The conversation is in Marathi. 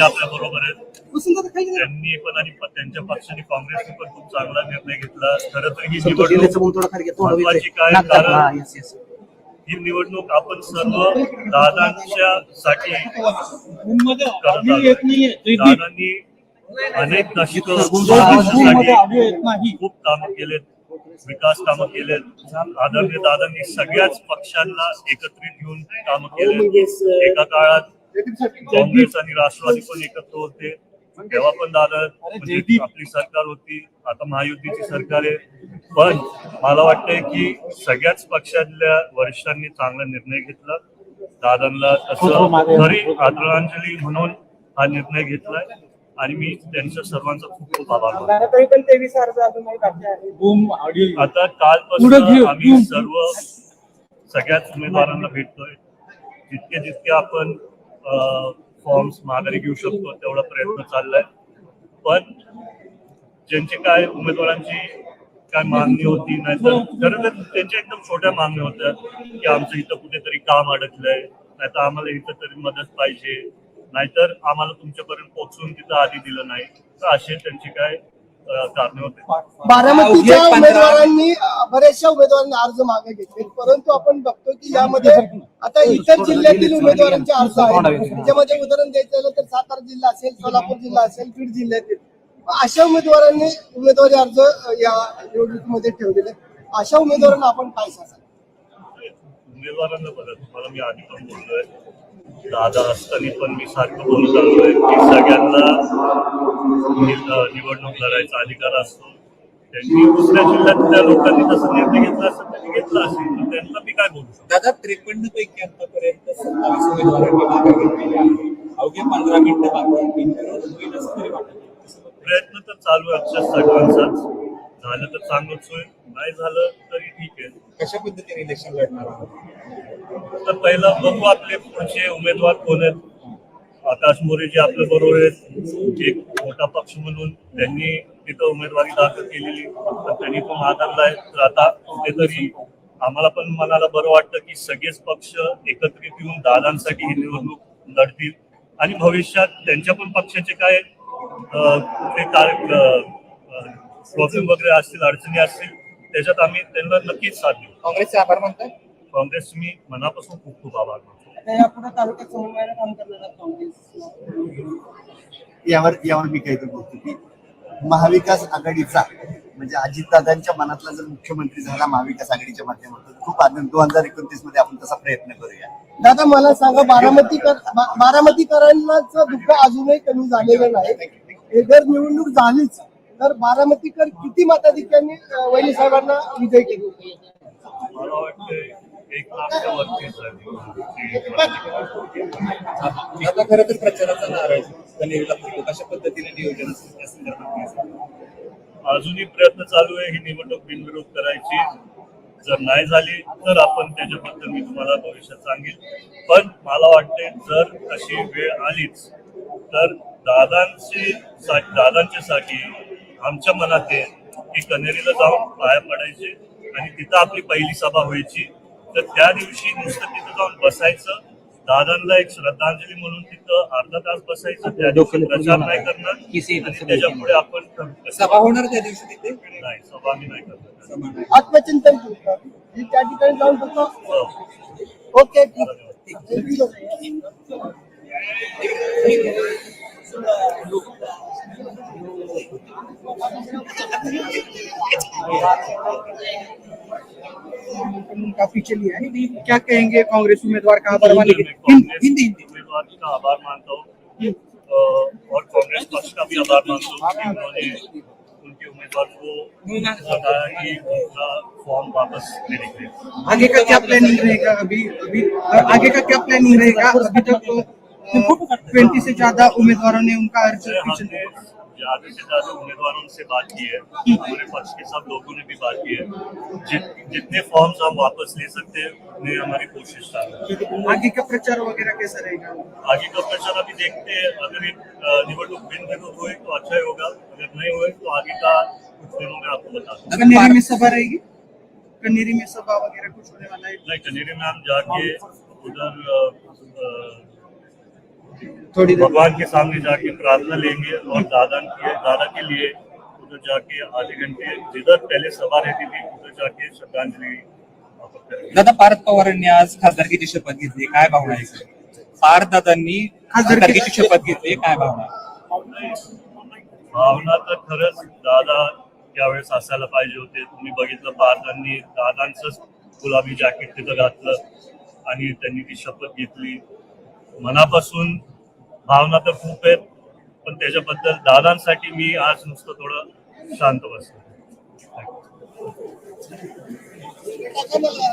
आपल्या बरोबर आहेत त्यांनी पण आणि त्यांच्या पक्षाने काँग्रेसने पण खूप चांगला निर्णय घेतला. खरं तर ही निवडणूक महत्वाची काय, कारण ही निवडणूक आपण सर्व दादांच्या साठी दादांनी अनेक दशकं खूप कामं केलेत, विकास कामं केलेत. आदरणीय दादांनी सगळ्याच पक्षांना एकत्रित घेऊन कामं केलेत. एका काळात काँग्रेस आणि राष्ट्रवादी पण एकत्र होते, तेव्हा पण दादा म्हणजे आपली सरकार होती. आता महायुतीची सरकार आहे. पण मला वाटतंय की सगळ्याच पक्षातल्या वरिष्ठांनी चांगला निर्णय घेतला. दादांना तसं खरी आदरांजली म्हणून हा निर्णय घेतलाय आणि मी त्यांच्या सर्वांचा खूप खूप आभार मानतो. आता कालपासून आम्ही सगळ्याच उमेदवारांना भेटतोय. जितके आपण फॉर्म्स माघारी घेऊ शकतो तेवढा प्रयत्न चाललाय. पण ज्यांची काय उमेदवारांची काय मागणी होती, नाहीतर खरं तर त्यांच्या एकदम छोट्या मागण्या होत्या की आमचं इथं कुठेतरी काम अडकलंय, नाहीतर आम्हाला इथं तरी मदत पाहिजे, नाहीतर आम्हाला तुमच्यापर्यंत पोहोचून तिथं आधी दिलं नाही. तर असे त्यांची काय कारणे होते. बारामतीच्या उमेदवारांनी बऱ्याचशा उमेदवारांनी अर्ज मागे घेतले, परंतु आपण बघतो की यामध्ये आता इतर जिल्ह्यातील उमेदवारांचे अर्ज आहेत. त्याच्यामध्ये उदाहरण द्यायचं झालं तर सातारा जिल्हा असेल, सोलापूर जिल्हा असेल, बीड जिल्ह्यातील अशा उमेदवारांनी उमेदवारी अर्ज या निवडणुकीमध्ये ठेवलेले. अशा उमेदवारांना आपण काय सांगाल? उमेदवारांना बघा, तुम्हाला मी आधी पण बोललोय, दादा असताना पण मी सारखं बोलत आलोय की सगळ्यांना निवडणूक लढायचा अधिकार असतो. त्यांनी दुसऱ्या जिल्ह्यातल्या लोकांनी तसं निर्णय घेतला असेल त्यांनी घेतला असेल, तर त्यांना मी काय बोलू शकतो. दादा 53 पैकी आतापर्यंत 27 उमेदवारांनी मागे घेतलेली आहे. अवघे 15 मिनिटं बाकी होईल असं तरी वाटत. प्रयत्न तर चालू आहे आमच्या सर्वांचाच. झालं तर चांगलंच होईल, नाही झालं तरी ठीक आहे. कशा पद्धतीने इलेक्शन लढणार आहोत? तर पहिला बघू आपले पुढचे उमेदवार कोण आहेत. आकाश मोरे जे आपल्या बरोबर आहेत, एक मोठा पक्ष म्हणून त्यांनी तिथं उमेदवारी दाखल केलेली, तर त्यांनी तो नाकारलाय. तर आता कुठेतरी आम्हाला पण मनाला बरं वाटतं की सगळेच पक्ष एकत्रित येऊन दादांसाठी ही निवडणूक लढतील आणि भविष्यात त्यांच्या पण पक्षाचे काय प्रॉब्लेम वगैरे असतील, अडचणी असतील, त्याच्यात आम्ही त्यांना नक्कीच साथ देऊ. काँग्रेसचे आभार मानताय? काँग्रेस मी मनापासून खूप खूप आभार मानतो. यावर मी काहीतरी बोलतो की महाविकास आघाडीचा म्हणजे अजितदादांच्या मनातला जर मुख्यमंत्री झाला महाविकास आघाडीच्या माध्यमातून, खूप 2029 मध्ये आपण तसा प्रयत्न करूया. दादा मला सांगा, बारामतीकरांचं दुःख अजूनही कमी झालेलं नाही. जर निवडणूक झालीच तर बारामतीकर किती मताधिक्यांनी वैली साहेबांना विजय केला? मला वाटतं 1,00,000च्या वरतीच झाली. आता खरं तर प्रचाराचा नारा आहे, कशा पद्धतीने नियोजन असेल त्या संदर्भात अजूनही प्रयत्न चालू आहे ही निवडणूक बिनविरोध करायची. जर नाही झाली तर आपण त्याच्याबद्दल मी तुम्हाला भविष्यात सांगेल. पण मला वाटते जर अशी वेळ आलीच तर दादांच्यासाठी आमच्या मनात आहे की कनेरीला जाऊन पाया पडायचे आणि तिथं आपली पहिली सभा व्हायची. तर त्या दिवशी नुसतं तिथं जाऊन बसायचं, दादांना एक श्रद्धांजली म्हणून तिथं अर्धा तास बसायचं, त्या दिवशी प्रचार नाही करणार आणि त्याच्या पुढे आपण सभा होणार त्या दिवशी तिथे नाही, सभा मी नाही करणार. आत्मचिंतन त्या ठिकाणी जाऊन बघतो. ओके, काफी चलिए है। क्या कहेंगे कांग्रेस उम्मीदवार का आभार मानेंगे? हिंदी उम्मीदवार का आभार मानता हूँ और कांग्रेस पक्ष का भी आभार मानता हूँ कि उन्होंने उनके उम्मीदवार को बताया कि उनका फॉर्म वापस लेने के लिए। आगे का क्या प्लानिंग रहेगा? अभी आगे का क्या प्लानिंग रहेगा? अभी तक 20 से ज्यादा उम्मीदवारों ने उनका ज्यादा से ज्यादा उम्मीदवारों से बात की है, हमारे पक्ष के सब लोगों ने भी बात की है। जितने फॉर्म्स हम वापस ले सकते हैं उतनी हमारी कोशिश था। आगे का प्रचार वगैरह कैसा रहेगा? आगे का प्रचार अभी देखते हैं, अगर एक निवडणूक बिनविरोध हुए तो अच्छा ही होगा, अगर नहीं हुए तो आगे का कुछ दिनों में आपको बता दूंगा। कनेरी में सभा रहेगी? कन्हेरी में सभा वगैरह कुछ होने वाला है? नहीं, कनेरी में हम जाके उधर थोड़ी देर भगवान के सामने जाके प्रार्थना लेंगे और दादा के लिए उधर जाके आधे घंटे जिधर पहले सभा रहती थी उधर जाके श्रद्धांजलि अर्पण करेंगे। दादा, पार्थ पवारांनी आज खासदारकीची शपथ घेतली, काय भावना आहे? पार्थ दादांनी खासदारकीची शपथ घेतली, काय भावना आहे? भावना तर खरंच दादा त्यावेळेस असायला पाहिजे होते. तुम्ही बघितलं पार्थांनी दादांचंच गुलाबी जॅकेट तिथं घातलं आणि त्यांनी ती शपथ घेतली. मनापासून भावना तर खूप आहेत, पण त्याच्याबद्दल दादांसाठी मी आज नुसतं थोडं शांत बसलो. टाका मला.